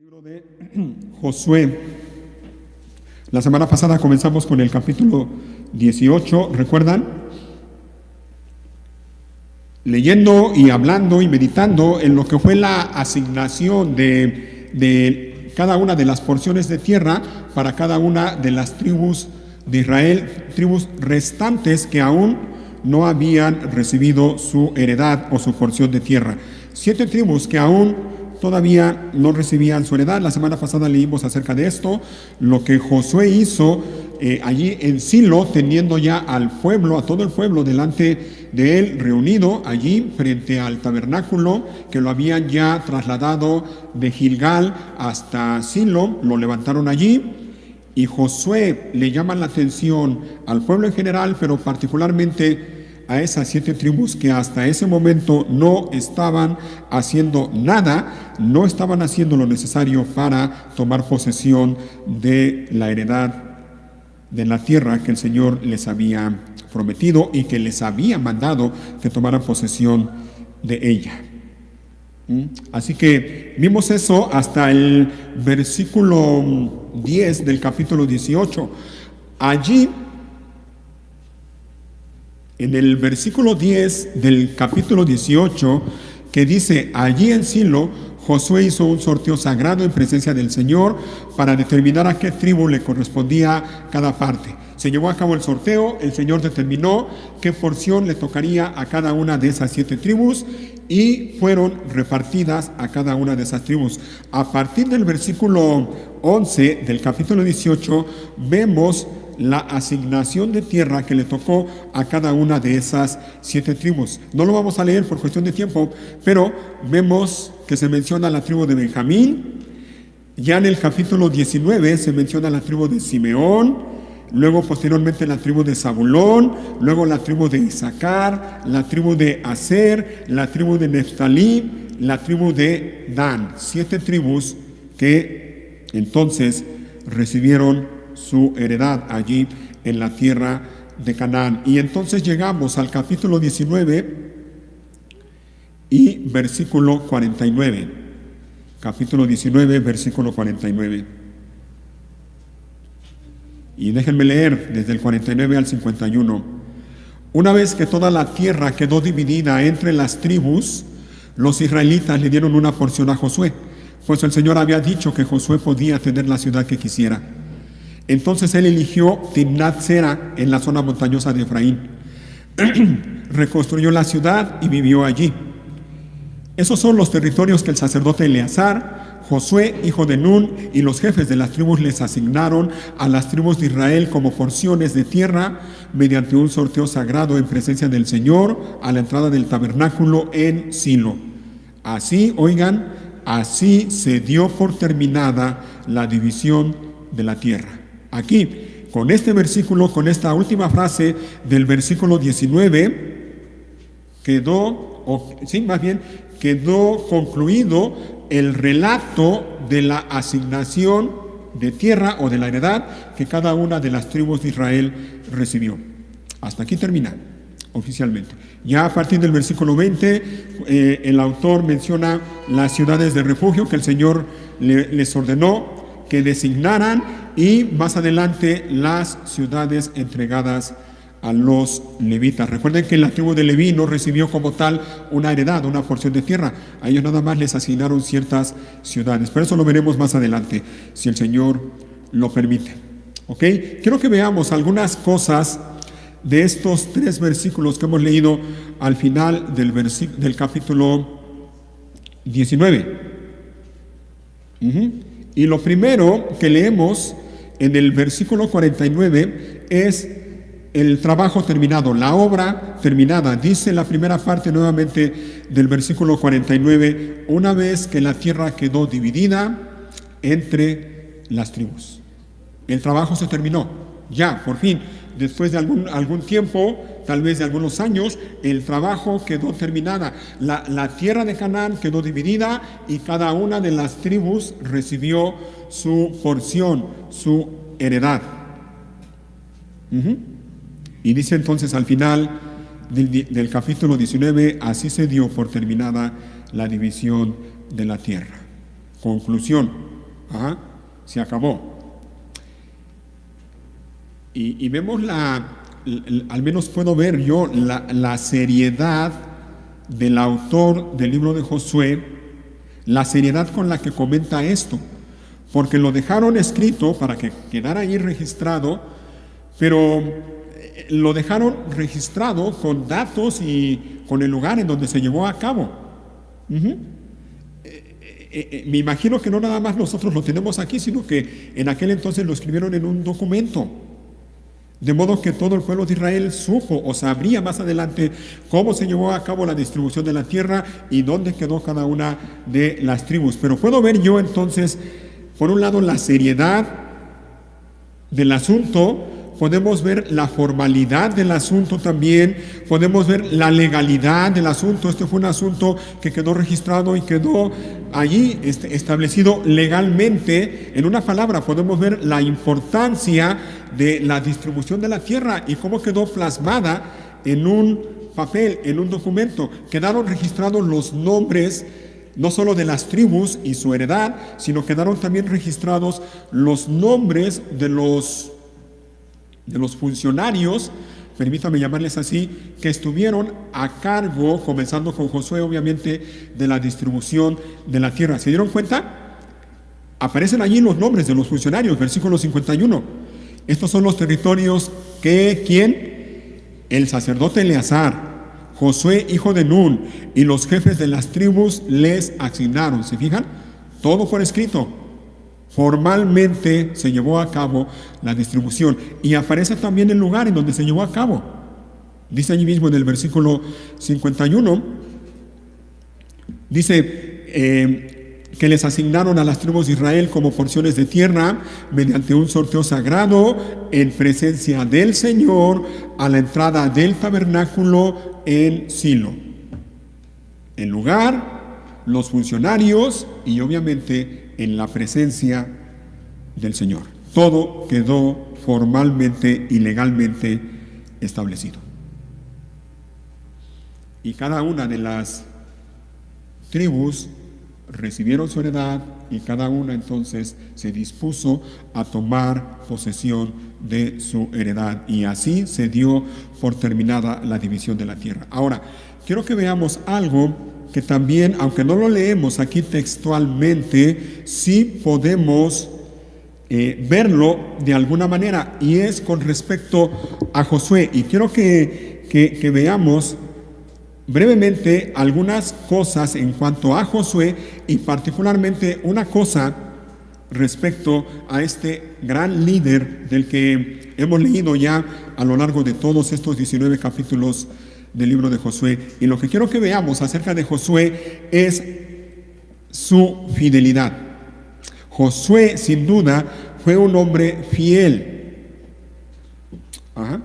Libro de Josué. La semana pasada comenzamos con el capítulo 18, ¿recuerdan? Leyendo y hablando y meditando en lo que fue la asignación de cada una de las porciones de tierra para cada una de las tribus de Israel, tribus restantes que aún no habían recibido su heredad o su porción de tierra. 7 tribus que aún todavía no recibían su heredad. La semana pasada leímos acerca de esto, lo que Josué hizo allí en Silo, teniendo ya al pueblo, a todo el pueblo delante de él, reunido allí frente al tabernáculo, que lo habían ya trasladado de Gilgal hasta Silo, lo levantaron allí. Y Josué le llama la atención al pueblo en general, pero particularmente a esas 7 tribus que hasta ese momento no estaban haciendo nada, no estaban haciendo lo necesario para tomar posesión de la heredad de la tierra que el Señor les había prometido y que les había mandado que tomaran posesión de ella. Así que vimos eso hasta el versículo 10 del capítulo 18. Allí, en el versículo 10 del capítulo 18, que dice: allí en Silo, Josué hizo un sorteo sagrado en presencia del Señor para determinar a qué tribu le correspondía cada parte. Se llevó a cabo el sorteo, el Señor determinó qué porción le tocaría a cada una de esas 7 tribus y fueron repartidas a cada una de esas tribus. A partir del versículo 11 del capítulo 18 vemos la asignación de tierra que le tocó a cada una de esas 7 tribus. No lo vamos a leer por cuestión de tiempo, pero vemos que se menciona la tribu de Benjamín. Ya en el capítulo 19 se menciona la tribu de Simeón, luego posteriormente la tribu de Zabulón, luego la tribu de Isaacar, la tribu de Aser, la tribu de Neftalí, la tribu de Dan. 7 tribus que entonces recibieron su heredad allí en la tierra de Canaán. Y entonces llegamos al capítulo 19 y versículo 49. Capítulo 19, versículo 49. Y déjenme leer desde el 49 al 51. Una vez que toda la tierra quedó dividida entre las tribus, los israelitas le dieron una porción a Josué, pues el Señor había dicho que Josué podía tener la ciudad que quisiera. Entonces él eligió Timnat Sera en la zona montañosa de Efraín. Reconstruyó la ciudad y vivió allí. Esos son los territorios que el sacerdote Eleazar, Josué, hijo de Nun, y los jefes de las tribus les asignaron a las tribus de Israel como porciones de tierra mediante un sorteo sagrado en presencia del Señor a la entrada del tabernáculo en Silo. Así, oigan, así se dio por terminada la división de la tierra. Aquí, con este versículo, con esta última frase del versículo 19, quedó concluido el relato de la asignación de tierra o de la heredad que cada una de las tribus de Israel recibió. Hasta aquí termina oficialmente. Ya a partir del versículo 20, el autor menciona las ciudades de refugio que el Señor les ordenó que designaran, y más adelante las ciudades entregadas a los levitas. Recuerden que la tribu de Leví no recibió como tal una heredad, una porción de tierra. A ellos nada más les asignaron ciertas ciudades, pero eso lo veremos más adelante, si el Señor lo permite. ¿Ok? Quiero que veamos algunas cosas de estos 3 versículos que hemos leído al final del capítulo 19. Y lo primero que leemos en el versículo 49 es el trabajo terminado, la obra terminada. Dice la primera parte nuevamente del versículo 49, una vez que la tierra quedó dividida entre las tribus. El trabajo se terminó, ya, por fin. Después de algún tiempo, tal vez de algunos años, el trabajo quedó terminada. La tierra de Canaán quedó dividida y cada una de las tribus recibió su porción, su heredad. Y dice entonces al final del capítulo 19, así se dio por terminada la división de la tierra. Conclusión: Ajá, se acabó. Y vemos al menos puedo ver yo la seriedad del autor del libro de Josué, la seriedad con la que comenta esto, porque lo dejaron escrito para que quedara ahí registrado, pero lo dejaron registrado con datos y con el lugar en donde se llevó a cabo. Me imagino que no nada más nosotros lo tenemos aquí, sino que en aquel entonces lo escribieron en un documento. De modo que todo el pueblo de Israel supo o sabría más adelante cómo se llevó a cabo la distribución de la tierra y dónde quedó cada una de las tribus. Pero puedo ver yo entonces, por un lado, la seriedad del asunto, podemos ver la formalidad del asunto también, podemos ver la legalidad del asunto. Este fue un asunto que quedó registrado y quedó allí establecido legalmente. En una palabra, podemos ver la importancia de la distribución de la tierra y cómo quedó plasmada en un papel, en un documento. Quedaron registrados los nombres no solo de las tribus y su heredad, sino quedaron también registrados los nombres de los funcionarios, permítame llamarles así, que estuvieron a cargo, comenzando con Josué, obviamente, de la distribución de la tierra. ¿Se dieron cuenta? Aparecen allí los nombres de los funcionarios, versículo 51. Estos son los territorios que, ¿quién? El sacerdote Eleazar, Josué, hijo de Nun, y los jefes de las tribus les asignaron. ¿Se fijan? Todo por escrito. Formalmente se llevó a cabo la distribución y aparece también el lugar en donde se llevó a cabo. Dice allí mismo en el versículo 51, dice que les asignaron a las tribus de Israel como porciones de tierra mediante un sorteo sagrado en presencia del Señor a la entrada del tabernáculo en Silo. El lugar, los funcionarios y obviamente en la presencia del Señor. Todo quedó formalmente y legalmente establecido. Y cada una de las tribus recibieron su heredad y cada una entonces se dispuso a tomar posesión de su heredad y así se dio por terminada la división de la tierra. Ahora, quiero que veamos algo que también, aunque no lo leemos aquí textualmente, sí podemos verlo de alguna manera, y es con respecto a Josué. Y quiero que veamos brevemente algunas cosas en cuanto a Josué, y particularmente una cosa respecto a este gran líder del que hemos leído ya a lo largo de todos estos 19 capítulos del libro de Josué. Y lo que quiero que veamos acerca de Josué es su fidelidad. Josué, sin duda, fue un hombre fiel. Ajá.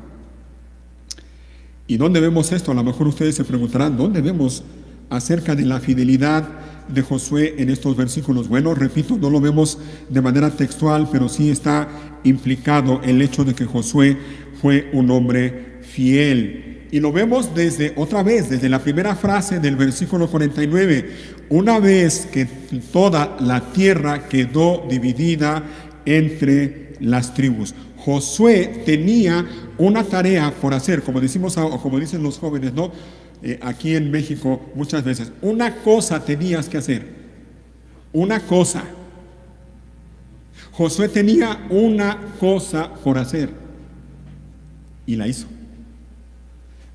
¿Y dónde vemos esto? A lo mejor ustedes se preguntarán, ¿dónde vemos acerca de la fidelidad de Josué en estos versículos? Bueno, repito, no lo vemos de manera textual, pero sí está implicado el hecho de que Josué fue un hombre fiel. Y lo vemos desde la primera frase del versículo 49. Una vez que toda la tierra quedó dividida entre las tribus. Josué tenía una tarea por hacer, como decimos, o como dicen los jóvenes, ¿no? Aquí en México muchas veces. Una cosa tenías que hacer. Una cosa. Josué tenía una cosa por hacer. Y la hizo.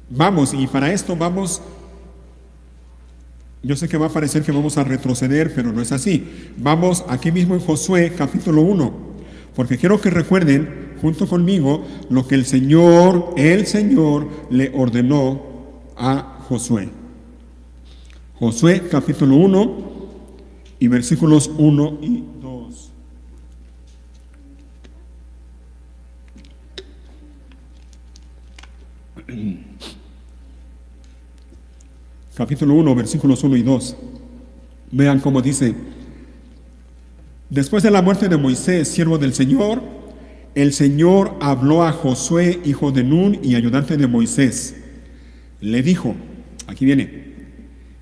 Vamos, y para esto vamos, yo sé que va a parecer que vamos a retroceder, pero no es así. Vamos aquí mismo en Josué capítulo 1, porque quiero que recuerden junto conmigo lo que el Señor le ordenó a Josué. Josué capítulo 1 y versículos 1 y 2. Capítulo 1, versículos 1 y 2. Vean cómo dice: después de la muerte de Moisés, siervo del Señor, el Señor habló a Josué, hijo de Nun y ayudante de Moisés. Le dijo, aquí viene: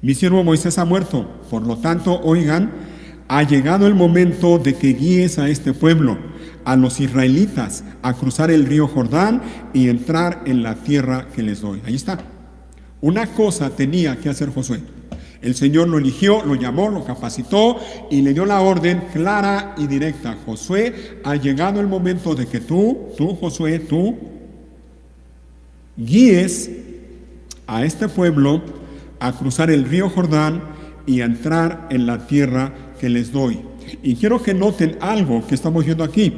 mi siervo Moisés ha muerto, por lo tanto, oigan, ha llegado el momento de que guíes a este pueblo, a los israelitas, a cruzar el río Jordán y entrar en la tierra que les doy. Ahí está. Una cosa tenía que hacer Josué. El Señor lo eligió, lo llamó, lo capacitó y le dio la orden clara y directa. Josué, ha llegado el momento de que tú, Josué, tú guíes a este pueblo a cruzar el río Jordán y a entrar en la tierra que les doy. Y quiero que noten algo que estamos viendo aquí.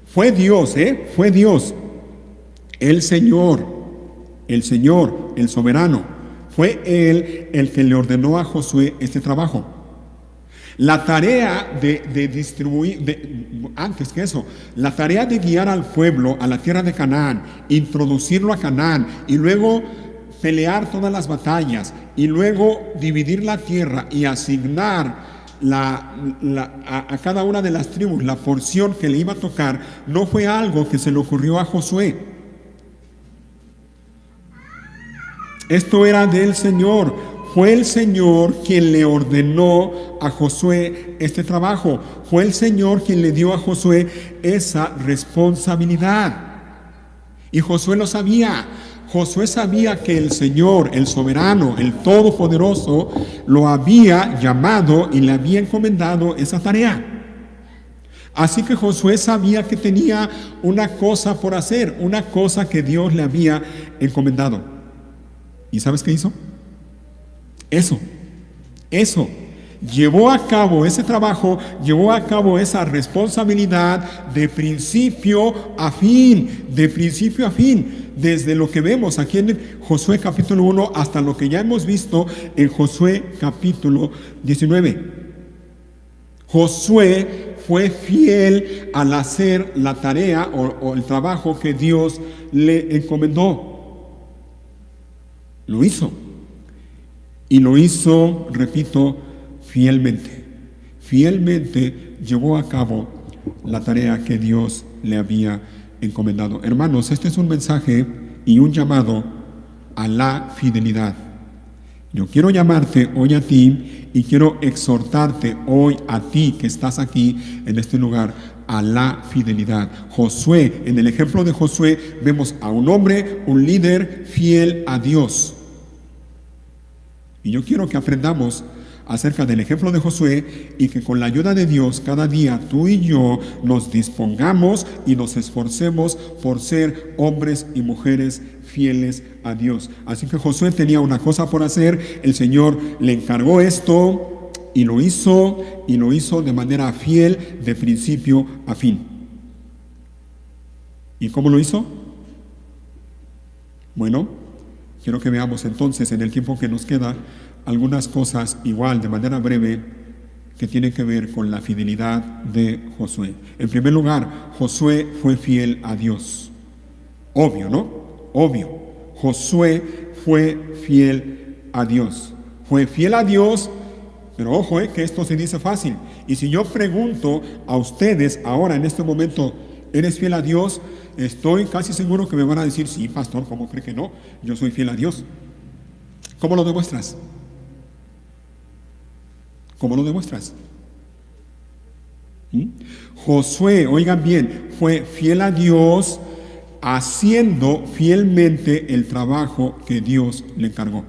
Fue Dios, fue Dios, el Señor, el soberano. Fue Él el que le ordenó a Josué este trabajo. La tarea de distribuir, antes que eso, la tarea de guiar al pueblo a la tierra de Canaán, introducirlo a Canaán y luego pelear todas las batallas y luego dividir la tierra y asignar a cada una de las tribus la porción que le iba a tocar, no fue algo que se le ocurrió a Josué. Esto era del Señor. Fue el Señor quien le ordenó a Josué este trabajo. Fue el Señor quien le dio a Josué esa responsabilidad. Y Josué lo sabía. Josué sabía que el Señor, el soberano, el todopoderoso, lo había llamado y le había encomendado esa tarea. Así que Josué sabía que tenía una cosa por hacer, una cosa que Dios le había encomendado. ¿Y sabes qué hizo? Eso. Llevó a cabo ese trabajo, llevó a cabo esa responsabilidad de principio a fin, desde lo que vemos aquí en Josué capítulo 1 hasta lo que ya hemos visto en Josué capítulo 19. Josué fue fiel al hacer la tarea o el trabajo que Dios le encomendó. Lo hizo. Y lo hizo, repito, fielmente. Fielmente llevó a cabo la tarea que Dios le había encomendado. Hermanos, este es un mensaje y un llamado a la fidelidad. Yo quiero llamarte hoy a ti y quiero exhortarte hoy a ti que estás aquí en este lugar a la fidelidad. Josué, en el ejemplo de Josué, vemos a un hombre, un líder fiel a Dios. Y yo quiero que aprendamos acerca del ejemplo de Josué y que con la ayuda de Dios cada día tú y yo nos dispongamos y nos esforcemos por ser hombres y mujeres fieles a Dios. Así que Josué tenía una cosa por hacer, el Señor le encargó esto y lo hizo de manera fiel de principio a fin. ¿Y cómo lo hizo? Bueno, quiero que veamos entonces en el tiempo que nos queda algunas cosas igual de manera breve que tienen que ver con la fidelidad de Josué. En primer lugar, Josué fue fiel a Dios. Obvio, ¿no? Obvio. Josué fue fiel a Dios. Fue fiel a Dios, pero ojo, que esto se dice fácil. Y si yo pregunto a ustedes ahora en este momento, ¿eres fiel a Dios? Estoy casi seguro que me van a decir, sí, pastor, ¿cómo cree que no? Yo soy fiel a Dios. ¿Cómo lo demuestras? ¿Cómo lo demuestras? Josué, oigan bien, fue fiel a Dios haciendo fielmente el trabajo que Dios le encargó.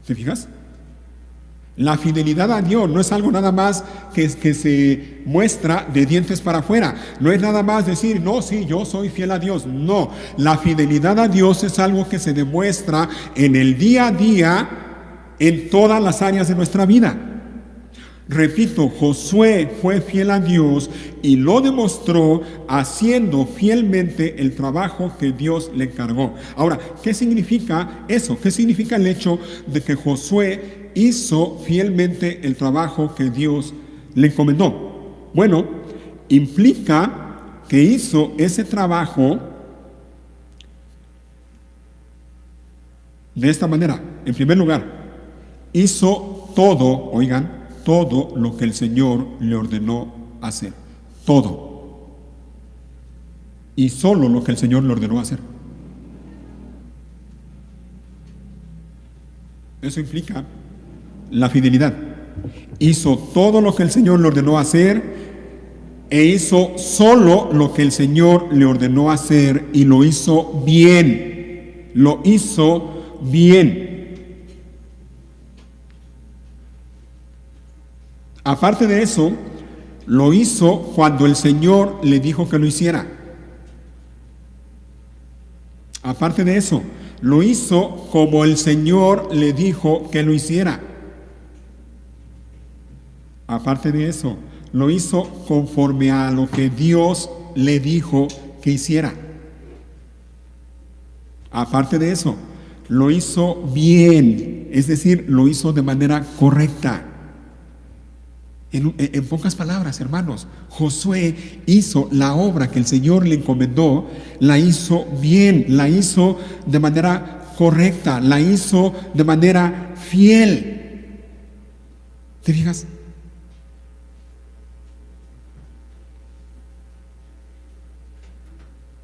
¿Te fijas? La fidelidad a Dios no es algo nada más que se muestra de dientes para afuera. No es nada más decir, no, sí, yo soy fiel a Dios. No, la fidelidad a Dios es algo que se demuestra en el día a día, en todas las áreas de nuestra vida. Repito, Josué fue fiel a Dios y lo demostró haciendo fielmente el trabajo que Dios le encargó. Ahora, ¿qué significa eso? ¿Qué significa el hecho de que Josué hizo fielmente el trabajo que Dios le encomendó? Bueno, implica que hizo ese trabajo de esta manera. En primer lugar, hizo todo, oigan, todo lo que el Señor le ordenó hacer. Todo. Y solo lo que el Señor le ordenó hacer. Eso implica la fidelidad. Hizo todo lo que el Señor le ordenó hacer e hizo solo lo que el Señor le ordenó hacer y lo hizo bien. Lo hizo bien. Aparte de eso, lo hizo cuando el Señor le dijo que lo hiciera. Aparte de eso, lo hizo como el Señor le dijo que lo hiciera. Aparte de eso, lo hizo conforme a lo que Dios le dijo que hiciera. Aparte de eso, lo hizo bien, es decir, lo hizo de manera correcta. En pocas palabras, hermanos, Josué hizo la obra que el Señor le encomendó, la hizo bien, la hizo de manera correcta, la hizo de manera fiel. ¿Te fijas?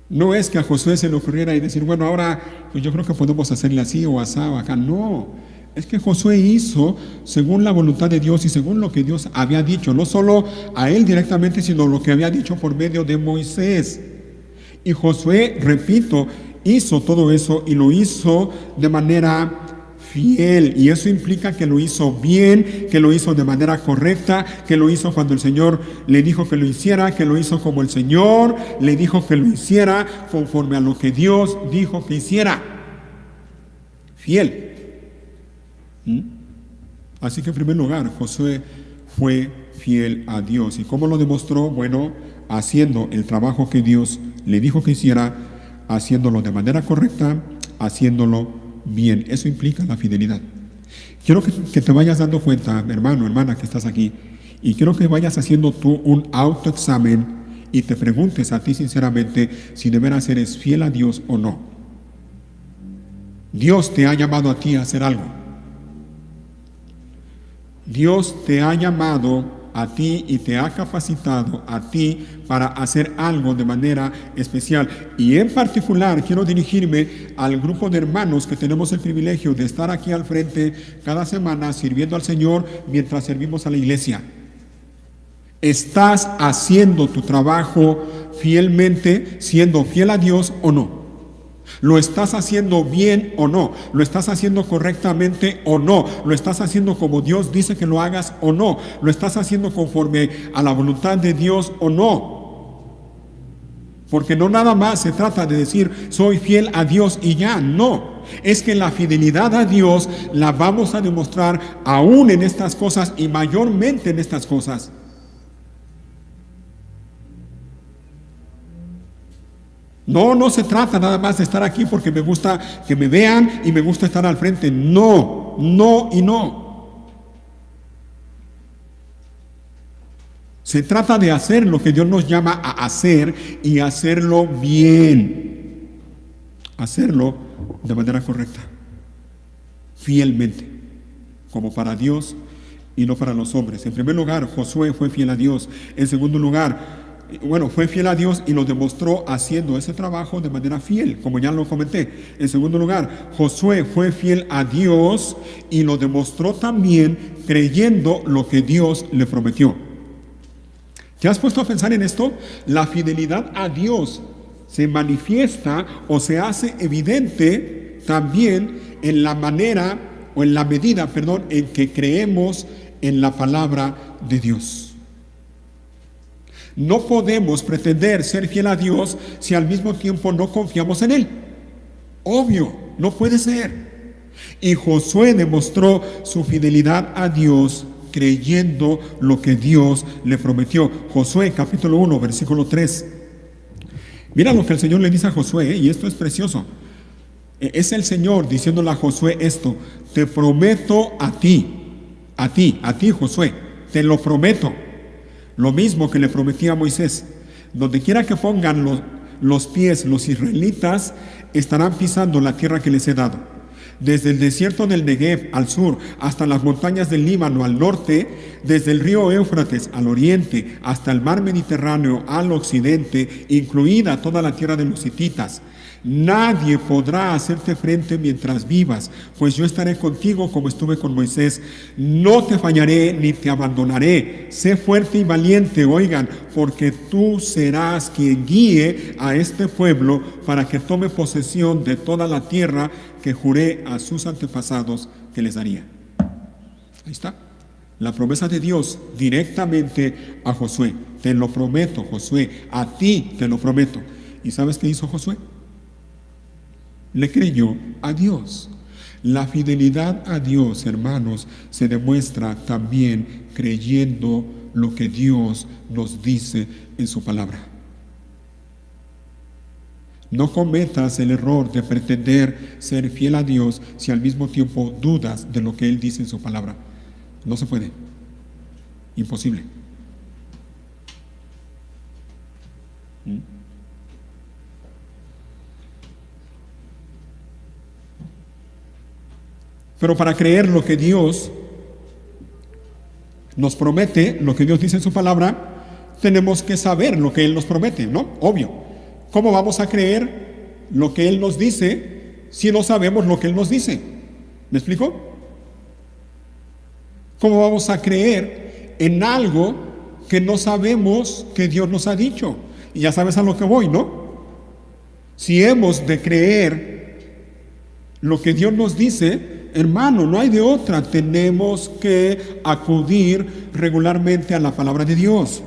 No es que a Josué se le ocurriera y decir, bueno, ahora pues yo creo que podemos hacerle así o asá o acá. No, es que Josué hizo según la voluntad de Dios y según lo que Dios había dicho, no solo a él directamente, sino lo que había dicho por medio de Moisés. Y Josué, repito, hizo todo eso y lo hizo de manera fiel, y eso implica que lo hizo bien, que lo hizo de manera correcta, que lo hizo cuando el Señor le dijo que lo hiciera, que lo hizo como el Señor le dijo que lo hiciera, conforme a lo que Dios dijo que hiciera. Fiel. Así que en primer lugar, Josué fue fiel a Dios. ¿Y cómo lo demostró? Bueno, haciendo el trabajo que Dios le dijo que hiciera, haciéndolo de manera correcta, haciéndolo bien. Eso implica la fidelidad. Quiero que te vayas dando cuenta, hermano, hermana, que estás aquí, y quiero que vayas haciendo tú un autoexamen y te preguntes a ti sinceramente si de veras eres fiel a Dios o no. Dios te ha llamado a ti a hacer algo. Dios te ha llamado a ti y te ha capacitado a ti para hacer algo de manera especial. Y en particular quiero dirigirme al grupo de hermanos que tenemos el privilegio de estar aquí al frente cada semana sirviendo al Señor mientras servimos a la iglesia. ¿Estás haciendo tu trabajo fielmente, siendo fiel a Dios o no? ¿Lo estás haciendo bien o no? ¿Lo estás haciendo correctamente o no? ¿Lo estás haciendo como Dios dice que lo hagas o no? ¿Lo estás haciendo conforme a la voluntad de Dios o no? Porque no nada más se trata de decir soy fiel a Dios y ya, no. Es que la fidelidad a Dios la vamos a demostrar aún en estas cosas y mayormente en estas cosas. No se trata nada más de estar aquí porque me gusta que me vean y me gusta estar al frente. No y no. Se trata de hacer lo que Dios nos llama a hacer y hacerlo bien. Hacerlo de manera correcta, fielmente, como para Dios y no para los hombres. En primer lugar, Josué fue fiel a Dios. En segundo lugar, fue fiel a Dios y lo demostró haciendo ese trabajo de manera fiel, como ya lo comenté. En segundo lugar, Josué fue fiel a Dios y lo demostró también creyendo lo que Dios le prometió. ¿Te has puesto a pensar en esto? La fidelidad a Dios se manifiesta o se hace evidente también en la manera o en la medida, en que creemos en la palabra de Dios. No podemos pretender ser fiel a Dios si al mismo tiempo no confiamos en Él. Obvio, no puede ser. Y Josué demostró su fidelidad a Dios creyendo lo que Dios le prometió. Josué capítulo 1, versículo 3. Mira lo que el Señor le dice a Josué, y esto es precioso. Es el Señor diciéndole a Josué esto: te prometo a ti Josué, te lo prometo. Lo mismo que le prometí a Moisés: donde quiera que pongan los pies los israelitas, estarán pisando la tierra que les he dado. Desde el desierto del Negev al sur, hasta las montañas del Líbano al norte, desde el río Éufrates al oriente, hasta el mar Mediterráneo al occidente, incluida toda la tierra de los hititas, Nadie podrá hacerte frente mientras vivas, pues yo estaré contigo como estuve con Moisés. No te fallaré ni te abandonaré. Sé fuerte y valiente, oigan, porque tú serás quien guíe a este pueblo para que tome posesión de toda la tierra que juré a sus antepasados que les daría. Ahí está. La promesa de Dios directamente a Josué. Te lo prometo, Josué. A ti te lo prometo. ¿Y sabes qué hizo Josué? Le creyó a Dios. La fidelidad a Dios, hermanos, se demuestra también creyendo lo que Dios nos dice en su palabra. No cometas el error de pretender ser fiel a Dios si al mismo tiempo dudas de lo que Él dice en su palabra. No se puede. Imposible. Pero para creer lo que Dios nos promete, lo que Dios dice en su palabra, tenemos que saber lo que Él nos promete, ¿no? Obvio. ¿Cómo vamos a creer lo que Él nos dice si no sabemos lo que Él nos dice? ¿Me explico? ¿Cómo vamos a creer en algo que no sabemos que Dios nos ha dicho? Y ya sabes a lo que voy, ¿no? Si hemos de creer lo que Dios nos dice, hermano, no hay de otra. Tenemos que acudir regularmente a la palabra de Dios.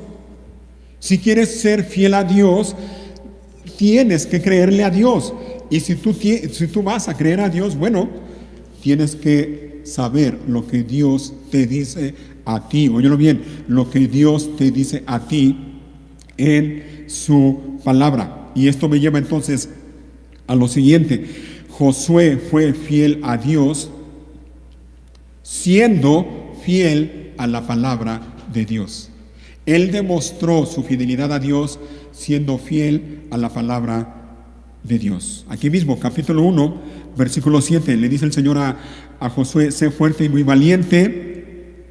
Si quieres ser fiel a Dios, tienes que creerle a Dios. Y si tú vas a creer a Dios, bueno, tienes que saber lo que Dios te dice a ti. Óyelo bien, lo que Dios te dice a ti en su palabra. Y esto me lleva entonces a lo siguiente. Josué fue fiel a Dios siendo fiel a la palabra de Dios. Él demostró su fidelidad a Dios siendo fiel a la palabra de Dios. Aquí mismo, capítulo 1, versículo 7, le dice el Señor a Josué: sé fuerte y muy valiente,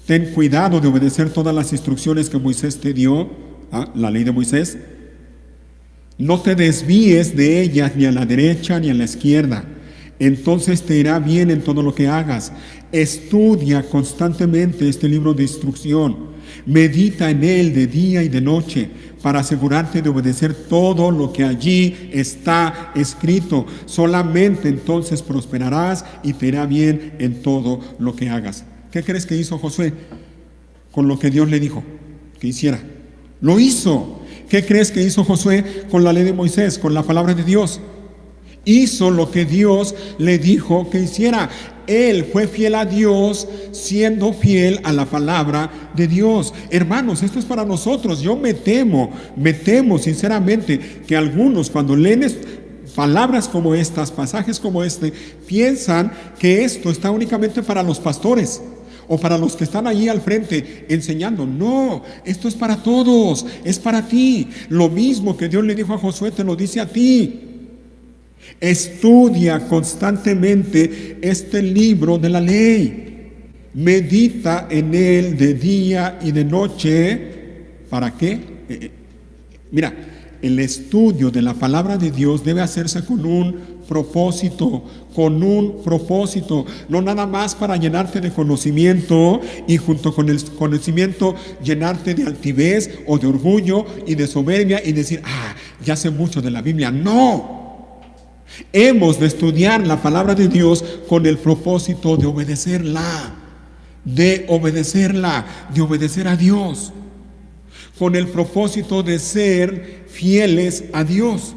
ten cuidado de obedecer todas las instrucciones que Moisés te dio, la ley de Moisés. No te desvíes de ellas ni a la derecha ni a la izquierda, entonces te irá bien en todo lo que hagas. Estudia constantemente este libro de instrucción, medita en él de día y de noche, para asegurarte de obedecer todo lo que allí está escrito. Solamente entonces prosperarás y te irá bien en todo lo que hagas. ¿Qué crees que hizo Josué con lo que Dios le dijo que hiciera? Lo hizo. ¿Qué crees que hizo Josué con la ley de Moisés, con la palabra de Dios? Hizo lo que Dios le dijo que hiciera. Él fue fiel a Dios siendo fiel a la palabra de Dios. Hermanos, esto es para nosotros. Yo me temo sinceramente que algunos, cuando leen palabras como estas, pasajes como este, piensan que esto está únicamente para los pastores o para los que están allí al frente enseñando. No, esto es para todos, es para ti. Lo mismo que Dios le dijo a Josué, te lo dice a ti. Estudia constantemente este libro de la ley. Medita en él de día y de noche. ¿Para qué? Mira, el estudio de la palabra de Dios debe hacerse con un propósito, no nada más para llenarte de conocimiento y junto con el conocimiento llenarte de altivez o de orgullo y de soberbia y decir, ya sé mucho de la Biblia. No. Hemos de estudiar la palabra de Dios con el propósito de obedecerla, de obedecer a Dios, con el propósito de ser fieles a Dios.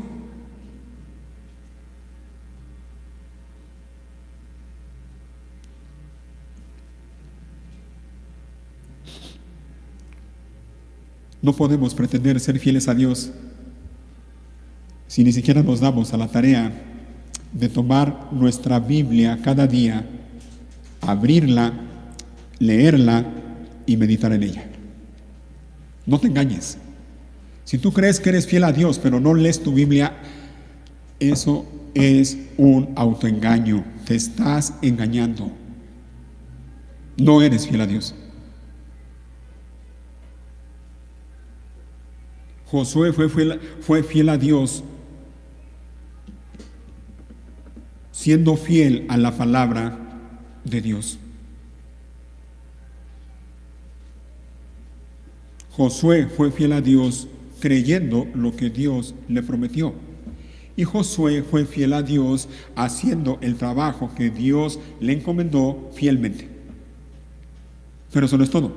No podemos pretender ser fieles a Dios si ni siquiera nos damos a la tarea de tomar nuestra Biblia cada día, abrirla, leerla y meditar en ella. No te engañes. Si tú crees que eres fiel a Dios, pero no lees tu Biblia, eso es un autoengaño. Te estás engañando. No eres fiel a Dios. Josué fue fiel a Dios siendo fiel a la palabra de Dios. Josué fue fiel a Dios creyendo lo que Dios le prometió. Y Josué fue fiel a Dios haciendo el trabajo que Dios le encomendó fielmente. Pero eso no es todo.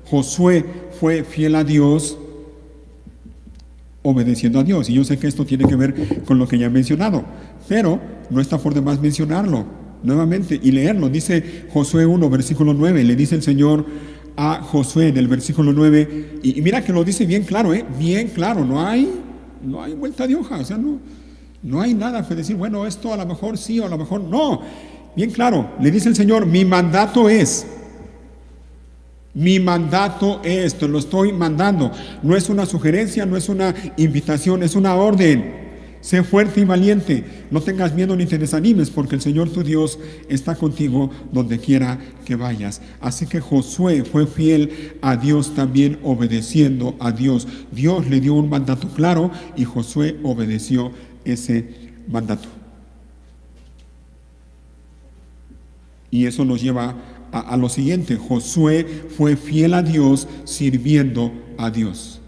Josué fue fiel a Dios obedeciendo a Dios. Y yo sé que esto tiene que ver con lo que ya he mencionado, pero no está por demás mencionarlo nuevamente y leerlo. Dice Josué 1, versículo 9. Le dice el Señor a Josué en el versículo 9. Y mira que lo dice bien claro, bien claro. No hay vuelta de hoja. O sea, no hay nada que decir, bueno, esto a lo mejor sí o a lo mejor no. Bien claro, le dice el Señor, mi mandato es, te lo estoy mandando. No es una sugerencia, no es una invitación, es una orden. Sé fuerte y valiente, no tengas miedo ni te desanimes, porque el Señor tu Dios está contigo donde quiera que vayas. Así que Josué fue fiel a Dios también obedeciendo a Dios. Dios le dio un mandato claro y Josué obedeció ese mandato. Y eso nos lleva a lo siguiente: Josué fue fiel a Dios sirviendo a Dios.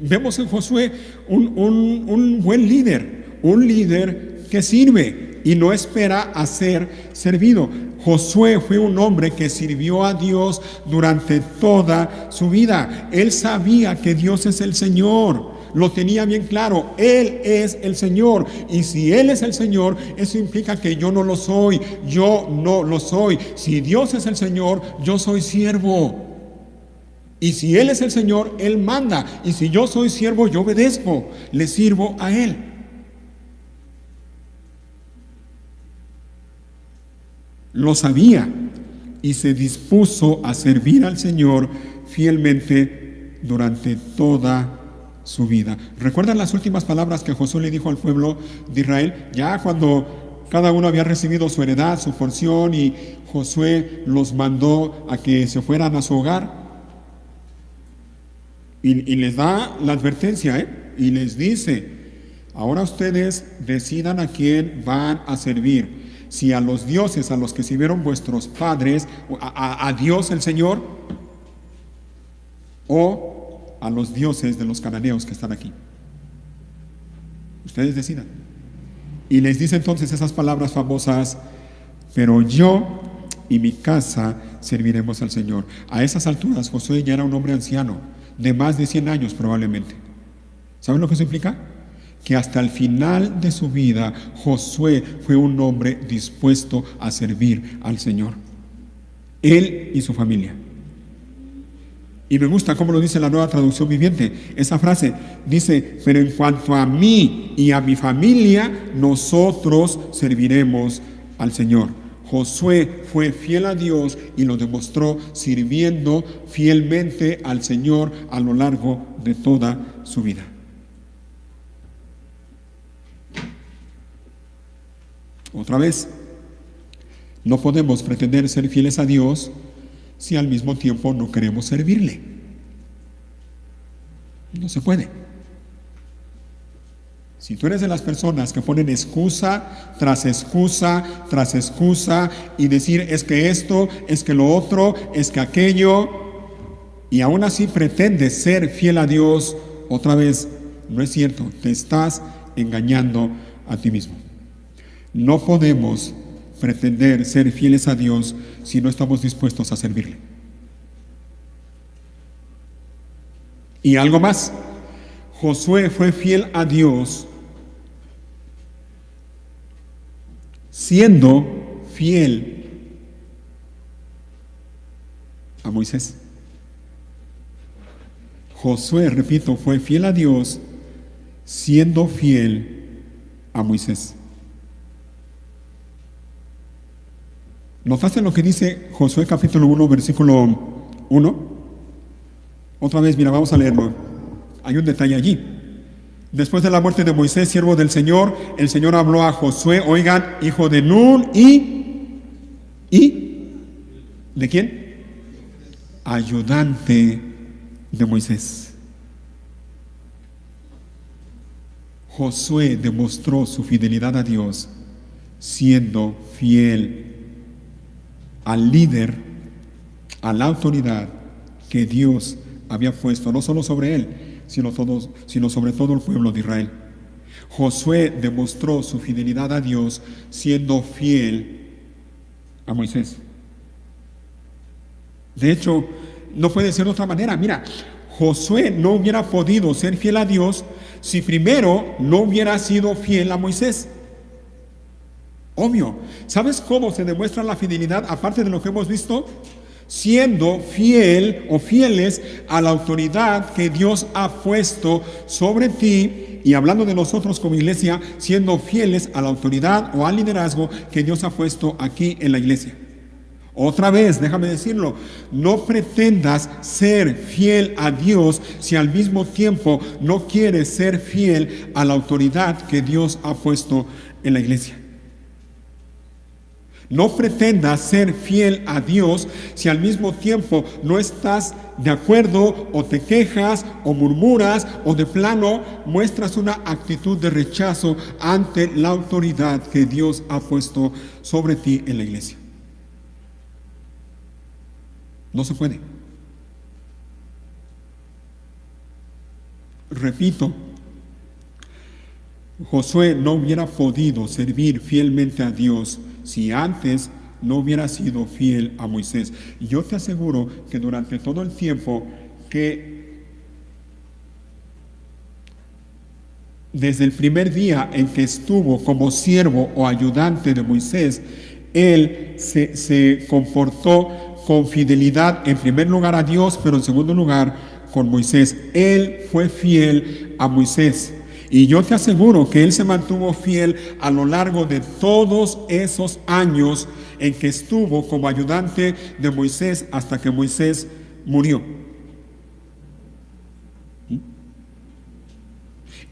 Vemos en Josué un buen líder, un líder que sirve y no espera a ser servido. Josué fue un hombre que sirvió a Dios durante toda su vida. Él sabía que Dios es el Señor, lo tenía bien claro. Él es el Señor, y si Él es el Señor, eso implica que yo no lo soy. Yo no lo soy. Si Dios es el Señor, yo soy siervo. Y si Él es el Señor, Él manda. Y si yo soy siervo, yo obedezco, le sirvo a Él. Lo sabía y se dispuso a servir al Señor fielmente durante toda su vida. ¿Recuerdan las últimas palabras que Josué le dijo al pueblo de Israel? Ya cuando cada uno había recibido su heredad, su porción, y Josué los mandó a que se fueran a su hogar. Y les da la advertencia, y les dice: ahora ustedes decidan a quién van a servir. Si a los dioses a los que sirvieron vuestros padres, a Dios el Señor, o a los dioses de los cananeos que están aquí. Ustedes decidan. Y les dice entonces esas palabras famosas: pero yo y mi casa serviremos al Señor. A esas alturas Josué ya era un hombre anciano, de más de 100 años probablemente. ¿Saben lo que eso implica? Que hasta el final de su vida Josué fue un hombre dispuesto a servir al Señor, él y su familia. Y me gusta cómo lo dice la Nueva Traducción Viviente. Esa frase dice: pero en cuanto a mí y a mi familia, nosotros serviremos al Señor. Josué fue fiel a Dios y lo demostró sirviendo fielmente al Señor a lo largo de toda su vida. Otra vez, no podemos pretender ser fieles a Dios si al mismo tiempo no queremos servirle. No se puede. Si tú eres de las personas que ponen excusa tras excusa tras excusa y decir: es que esto, es que lo otro, es que aquello, y aún así pretendes ser fiel a Dios, otra vez, no es cierto, te estás engañando a ti mismo. No podemos pretender ser fieles a Dios si no estamos dispuestos a servirle. Y algo más: Josué fue fiel a Dios siendo fiel a Moisés. Josué, repito, fue fiel a Dios siendo fiel a Moisés. ¿Notaste lo que dice Josué capítulo 1, versículo 1? Otra vez, mira, vamos a leerlo. Hay un detalle allí. Después de la muerte de Moisés, siervo del Señor, el Señor habló a Josué, oigan, hijo de Nun, y ¿de quién? Ayudante de Moisés. Josué demostró su fidelidad a Dios siendo fiel al líder, a la autoridad que Dios había puesto, no solo sobre él, sino sobre todo el pueblo de Israel. Josué demostró su fidelidad a Dios siendo fiel a Moisés. De hecho, no puede ser de otra manera. Mira, Josué no hubiera podido ser fiel a Dios si primero no hubiera sido fiel a Moisés. Obvio. ¿Sabes cómo se demuestra la fidelidad aparte de lo que hemos visto? Siendo fiel o fieles a la autoridad que Dios ha puesto sobre ti, y hablando de nosotros como iglesia, siendo fieles a la autoridad o al liderazgo que Dios ha puesto aquí en la iglesia. Otra vez, déjame decirlo, no pretendas ser fiel a Dios si al mismo tiempo no quieres ser fiel a la autoridad que Dios ha puesto en la iglesia. No pretendas ser fiel a Dios si al mismo tiempo no estás de acuerdo o te quejas o murmuras o de plano muestras una actitud de rechazo ante la autoridad que Dios ha puesto sobre ti en la iglesia. No se puede. Repito, Josué no hubiera podido servir fielmente a Dios si antes no hubiera sido fiel a Moisés. Yo te aseguro que durante todo el tiempo que desde el primer día en que estuvo como siervo o ayudante de Moisés, él se comportó con fidelidad en primer lugar a Dios, pero en segundo lugar con Moisés. Él fue fiel a Moisés. Y yo te aseguro que él se mantuvo fiel a lo largo de todos esos años en que estuvo como ayudante de Moisés hasta que Moisés murió.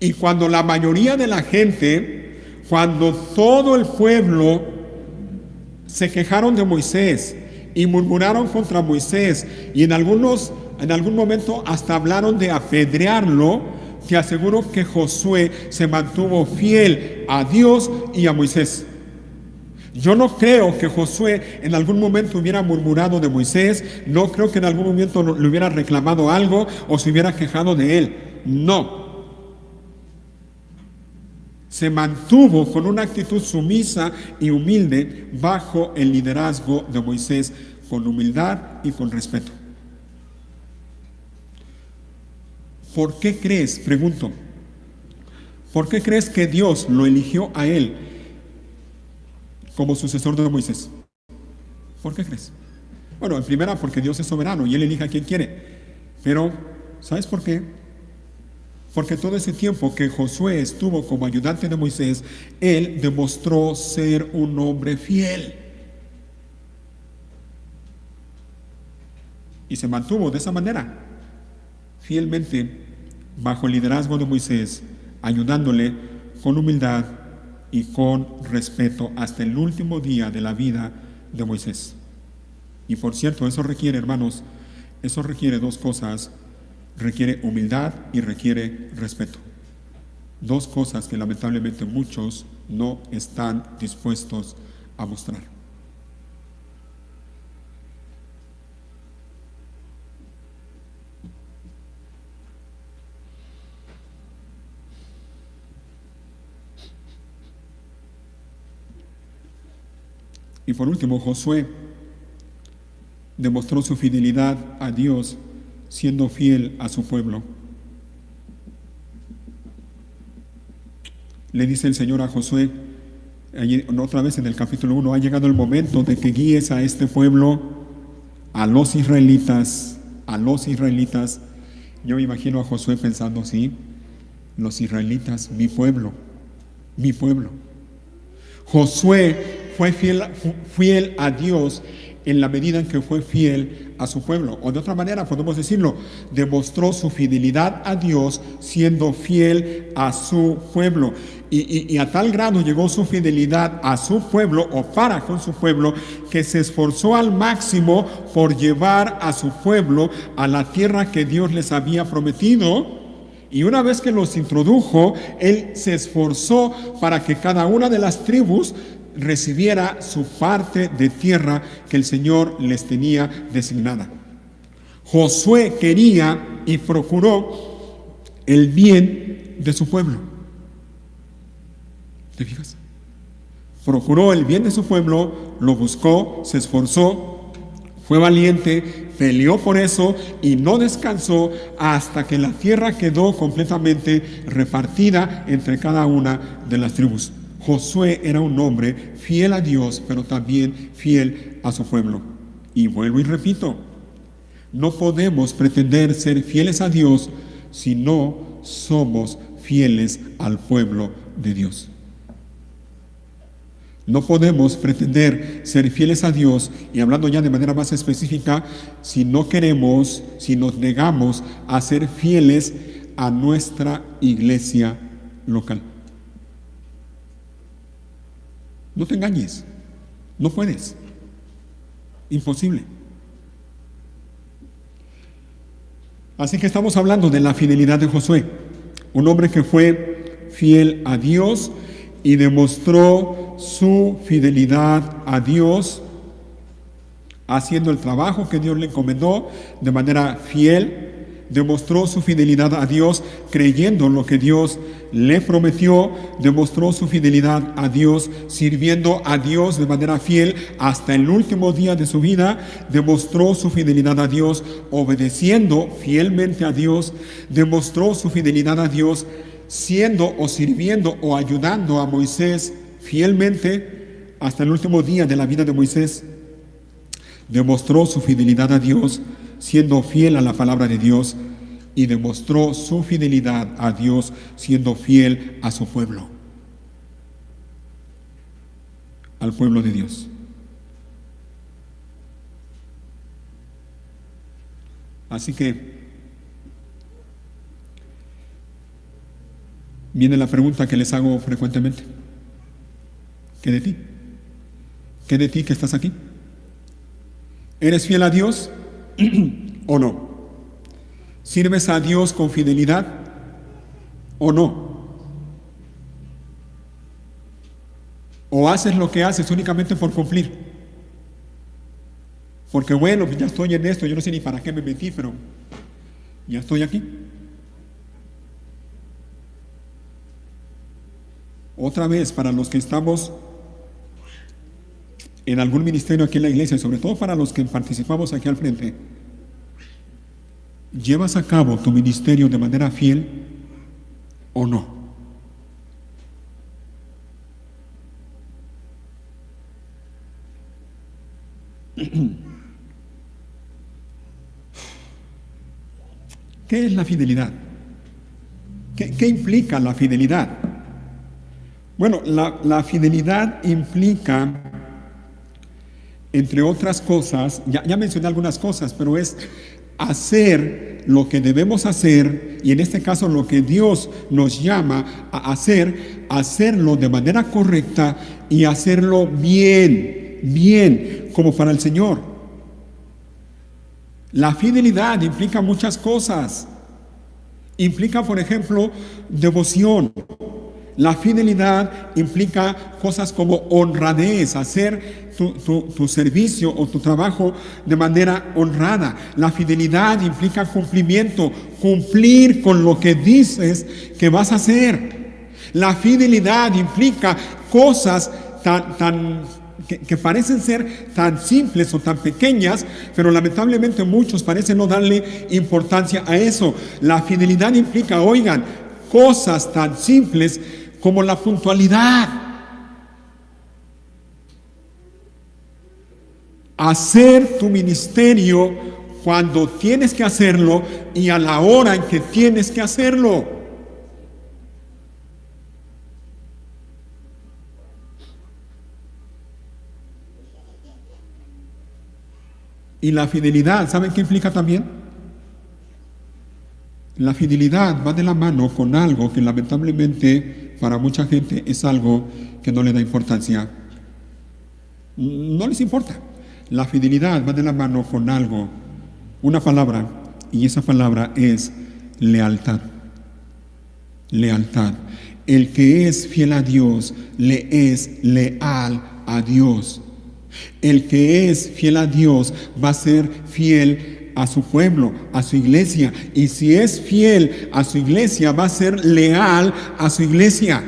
Y cuando la mayoría de la gente, cuando todo el pueblo se quejaron de Moisés y murmuraron contra Moisés y en algún momento hasta hablaron de apedrearlo, te aseguro que Josué se mantuvo fiel a Dios y a Moisés. Yo no creo que Josué en algún momento hubiera murmurado de Moisés, no creo que en algún momento le hubiera reclamado algo o se hubiera quejado de él. No. Se mantuvo con una actitud sumisa y humilde bajo el liderazgo de Moisés, con humildad y con respeto. ¿Por qué crees, pregunto, por qué crees que Dios lo eligió a él como sucesor de Moisés? ¿Por qué crees? Bueno, en primera porque Dios es soberano y él elige a quien quiere. Pero, ¿sabes por qué? Porque todo ese tiempo que Josué estuvo como ayudante de Moisés, él demostró ser un hombre fiel. Y se mantuvo de esa manera, fielmente, bajo el liderazgo de Moisés, ayudándole con humildad y con respeto hasta el último día de la vida de Moisés. Y por cierto, eso requiere, hermanos, eso requiere dos cosas. Requiere humildad y requiere respeto. Dos cosas que lamentablemente muchos no están dispuestos a mostrar. Y por último, Josué demostró su fidelidad a Dios siendo fiel a su pueblo. Le dice el Señor a Josué, otra vez en el capítulo 1, ha llegado el momento de que guíes a este pueblo, a los israelitas. Yo me imagino a Josué pensando, sí, los israelitas, mi pueblo. Josué fue fiel a Dios en la medida en que fue fiel a su pueblo. O de otra manera podemos decirlo, demostró su fidelidad a Dios siendo fiel a su pueblo. Y a tal grado llegó su fidelidad a su pueblo o para con su pueblo, que se esforzó al máximo por llevar a su pueblo a la tierra que Dios les había prometido. Y una vez que los introdujo, Él se esforzó para que cada una de las tribus recibiera su parte de tierra que el Señor les tenía designada. Josué quería y procuró el bien de su pueblo. ¿Te fijas? Procuró el bien de su pueblo, lo buscó, se esforzó, fue valiente, peleó por eso y no descansó hasta que la tierra quedó completamente repartida entre cada una de las tribus. Josué era un hombre fiel a Dios, pero también fiel a su pueblo. Y vuelvo y repito, no podemos pretender ser fieles a Dios si no somos fieles al pueblo de Dios. No podemos pretender ser fieles a Dios, y hablando ya de manera más específica, si no queremos, si nos negamos a ser fieles a nuestra iglesia local. No te engañes, no puedes, imposible. Así que estamos hablando de la fidelidad de Josué, un hombre que fue fiel a Dios y demostró su fidelidad a Dios haciendo el trabajo que Dios le encomendó de manera fiel. Demostró su fidelidad a Dios creyendo lo que Dios le prometió. Demostró su fidelidad a Dios sirviendo a Dios de manera fiel hasta el último día de su vida. Demostró su fidelidad a Dios obedeciendo fielmente a Dios. Demostró su fidelidad a Dios siendo o sirviendo o ayudando a Moisés fielmente hasta el último día de la vida de Moisés. Demostró su fidelidad a Dios siendo fiel a la palabra de Dios, y demostró su fidelidad a Dios siendo fiel a su pueblo, al pueblo de Dios. Así que viene la pregunta que les hago frecuentemente: ¿qué de ti? ¿Qué de ti que estás aquí? ¿Eres fiel a Dios o no? ¿Sirves a Dios con fidelidad o no? ¿O haces lo que haces únicamente por cumplir? Porque bueno, ya estoy en esto, yo no sé ni para qué me metí, pero ya estoy aquí. Otra vez, para los que estamos en algún ministerio aquí en la iglesia, y sobre todo para los que participamos aquí al frente, ¿llevas a cabo tu ministerio de manera fiel o no? ¿Qué es la fidelidad? ¿Qué implica la fidelidad? Bueno, la fidelidad implica, entre otras cosas, ya mencioné algunas cosas, pero es hacer lo que debemos hacer, y en este caso lo que Dios nos llama a hacer, hacerlo de manera correcta y hacerlo bien, como para el Señor. La fidelidad implica muchas cosas. Implica, por ejemplo, devoción. La fidelidad implica cosas como honradez, hacer tu servicio o tu trabajo de manera honrada. La fidelidad implica cumplimiento, cumplir con lo que dices que vas a hacer. La fidelidad implica cosas que parecen ser tan simples o tan pequeñas, pero lamentablemente muchos parecen no darle importancia a eso. La fidelidad implica, oigan, cosas tan simples como la puntualidad. Hacer tu ministerio cuando tienes que hacerlo y a la hora en que tienes que hacerlo. Y la fidelidad, ¿saben qué implica también? La fidelidad va de la mano con algo que lamentablemente para mucha gente es algo que no le da importancia. No les importa. La fidelidad va de la mano con algo, una palabra, y esa palabra es lealtad. lealtad. El que es fiel a Dios le es leal a Dios. El que es fiel a Dios va a ser fiel a su pueblo, a su iglesia. Y si es fiel a su iglesia, va a ser leal a su iglesia.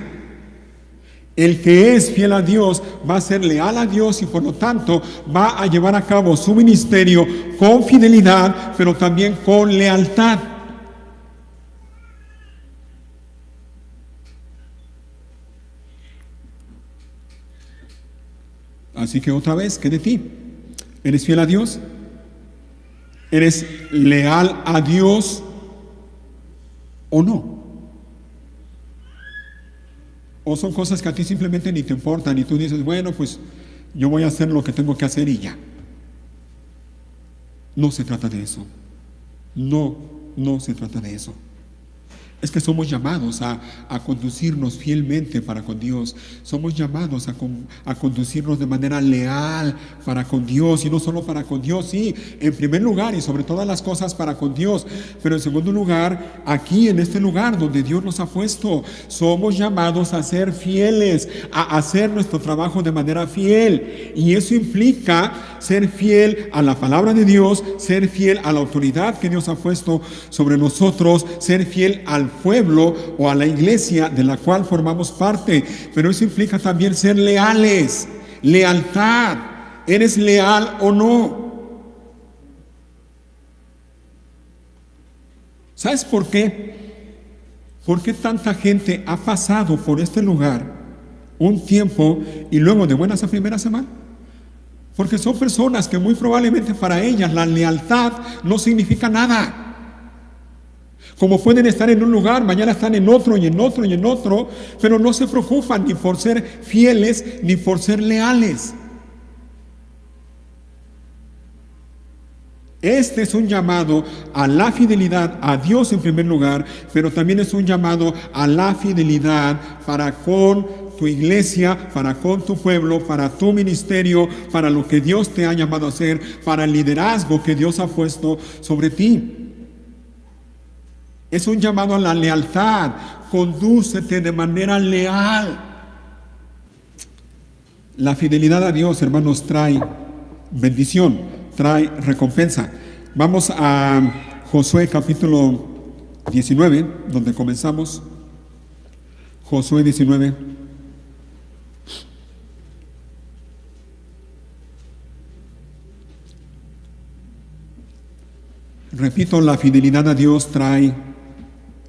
El que es fiel a Dios va a ser leal a Dios y por lo tanto va a llevar a cabo su ministerio con fidelidad, pero también con lealtad. Así que otra vez, ¿qué de ti? ¿Eres fiel a Dios? ¿Eres leal a Dios o no? ¿O son cosas que a ti simplemente ni te importan y tú dices, bueno, pues yo voy a hacer lo que tengo que hacer y ya? No se trata de eso. No se trata de eso. Es que somos llamados a conducirnos fielmente para con Dios. Somos llamados a conducirnos de manera leal para con Dios. Y no solo para con Dios, sí, en primer lugar y sobre todas las cosas para con Dios. Pero en segundo lugar, aquí en este lugar donde Dios nos ha puesto, somos llamados a ser fieles, a hacer nuestro trabajo de manera fiel. Y eso implica ser fiel a la palabra de Dios, ser fiel a la autoridad que Dios ha puesto sobre nosotros, ser fiel al pueblo o a la iglesia de la cual formamos parte. Pero eso implica también ser leales, lealtad. ¿Eres leal o no? ¿Sabes por qué? ¿Por qué tanta gente ha pasado por este lugar un tiempo y luego de buenas a primeras se van? Porque son personas que muy probablemente para ellas la lealtad no significa nada. Como pueden estar en un lugar, mañana están en otro y en otro y en otro, pero no se preocupan ni por ser fieles ni por ser leales. Este es un llamado a la fidelidad a Dios en primer lugar, pero también es un llamado a la fidelidad para con tu iglesia, para con tu pueblo, para tu ministerio, para lo que Dios te ha llamado a hacer, para el liderazgo que Dios ha puesto sobre ti. Es un llamado a la lealtad. Condúcete de manera leal. La fidelidad a Dios, hermanos, trae bendición, trae recompensa. Vamos a Josué capítulo 19, donde comenzamos. Josué 19. Repito, la fidelidad a Dios trae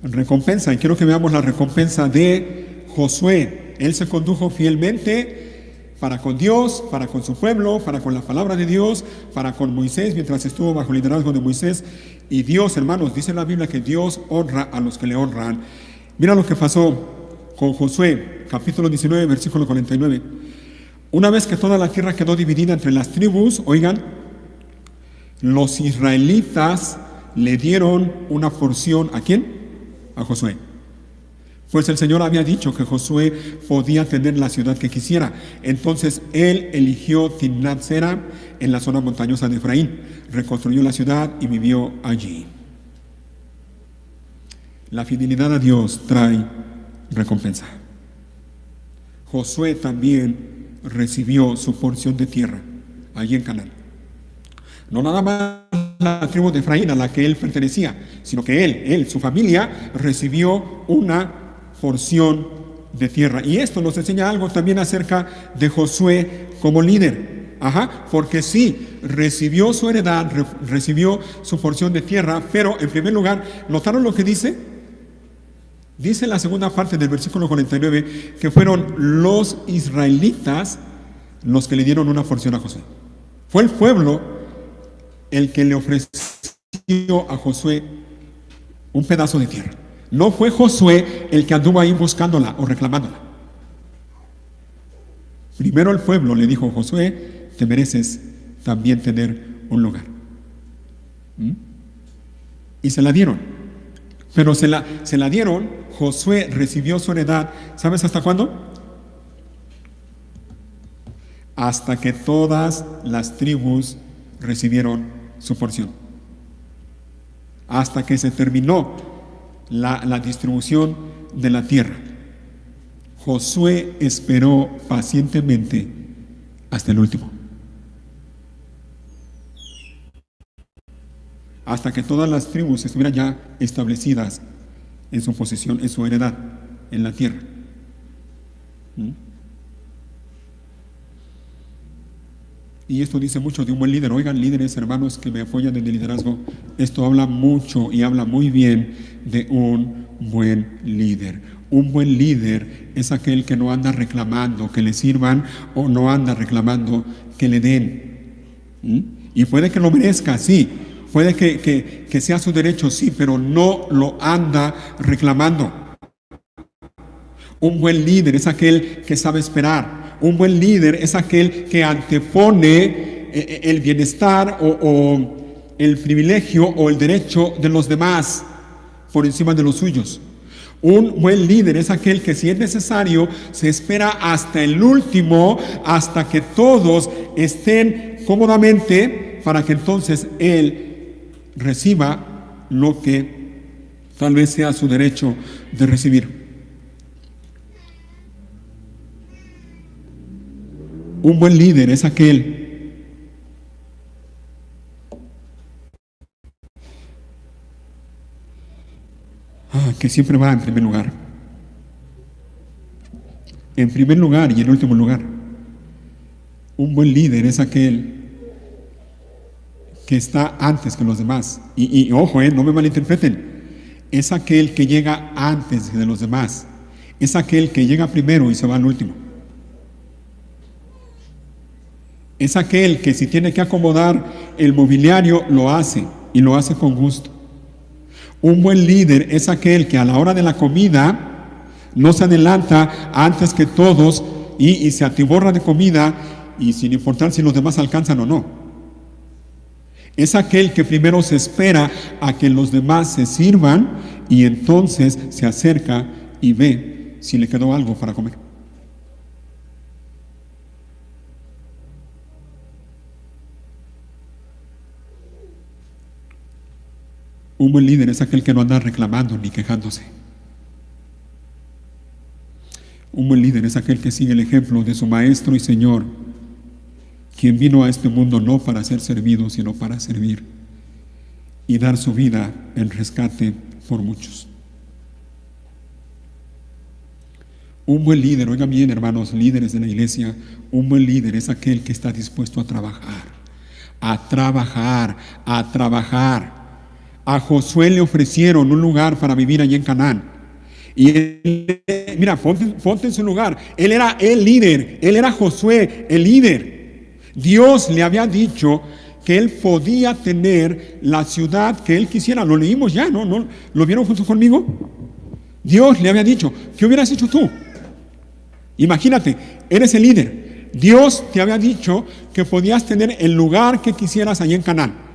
recompensa. Y quiero que veamos la recompensa de Josué. Él se condujo fielmente para con Dios, para con su pueblo, para con la palabra de Dios, para con Moisés, mientras estuvo bajo el liderazgo de Moisés. Y Dios, hermanos, dice la Biblia que Dios honra a los que le honran. Mira lo que pasó con Josué, capítulo 19, versículo 49. Una vez que toda la tierra quedó dividida entre las tribus, oigan, los israelitas le dieron una porción, ¿a quién? A Josué. Pues el Señor había dicho que Josué podía tener la ciudad que quisiera. Entonces él eligió Timnat-Sera en la zona montañosa de Efraín, reconstruyó la ciudad y vivió allí. La fidelidad a Dios trae recompensa. Josué también recibió su porción de tierra allí en Canaán. No nada más la tribu de Efraín a la que él pertenecía, sino que él, su familia, recibió una porción de tierra. Y esto nos enseña algo también acerca de Josué como líder. Porque sí, recibió su heredad, recibió su porción de tierra, pero en primer lugar, ¿notaron lo que dice? Dice en la segunda parte del versículo 49 que fueron los israelitas los que le dieron una porción a Josué. Fue el pueblo el que le ofreció a Josué un pedazo de tierra. No fue Josué el que anduvo ahí buscándola o reclamándola. Primero el pueblo le dijo: Josué, te mereces también tener un lugar. Y se la dieron. Pero se la dieron. Josué recibió su heredad. ¿Sabes hasta cuándo? Hasta que todas las tribus recibieron su porción. Hasta que se terminó la distribución de la tierra. Josué esperó pacientemente hasta el último, hasta que todas las tribus estuvieran ya establecidas en su posesión, en su heredad, en la tierra. Y esto dice mucho de un buen líder. Oigan, líderes, hermanos que me apoyan en el liderazgo, esto habla mucho y habla muy bien de un buen líder. Un buen líder es aquel que no anda reclamando que le sirvan, o no anda reclamando que le den. Y puede que lo merezca, sí. Puede que sea su derecho, sí, pero no lo anda reclamando. Un buen líder es aquel que sabe esperar. Un buen líder es aquel que antepone el bienestar o el privilegio o el derecho de los demás por encima de los suyos. Un buen líder es aquel que, si es necesario, se espera hasta el último, hasta que todos estén cómodamente, para que entonces él reciba lo que tal vez sea su derecho de recibir. Un buen líder es aquel que siempre va en primer lugar. En primer lugar y en último lugar. Un buen líder es aquel que está antes que los demás. Y ojo, no me malinterpreten. Es aquel que llega antes de los demás. Es aquel que llega primero y se va al último. Es aquel que, si tiene que acomodar el mobiliario, lo hace, y lo hace con gusto. Un buen líder es aquel que a la hora de la comida no se adelanta antes que todos y se atiborra de comida, y sin importar si los demás alcanzan o no. Es aquel que primero se espera a que los demás se sirvan, y entonces se acerca y ve si le quedó algo para comer. Un buen líder es aquel que no anda reclamando ni quejándose. Un buen líder es aquel que sigue el ejemplo de su Maestro y Señor, quien vino a este mundo no para ser servido, sino para servir y dar su vida en rescate por muchos. Un buen líder, oigan bien, hermanos, líderes de la iglesia, un buen líder es aquel que está dispuesto a trabajar, a trabajar, a trabajar. A Josué le ofrecieron un lugar para vivir allí en Canaán. Y él, mira, ponte en su lugar. Él era el líder, él era Josué, el líder. Dios le había dicho que él podía tener la ciudad que él quisiera. Lo leímos ya, ¿no? ¿Lo vieron junto conmigo? Dios le había dicho. ¿Qué hubieras hecho tú? Imagínate, eres el líder. Dios te había dicho que podías tener el lugar que quisieras allí en Canaán.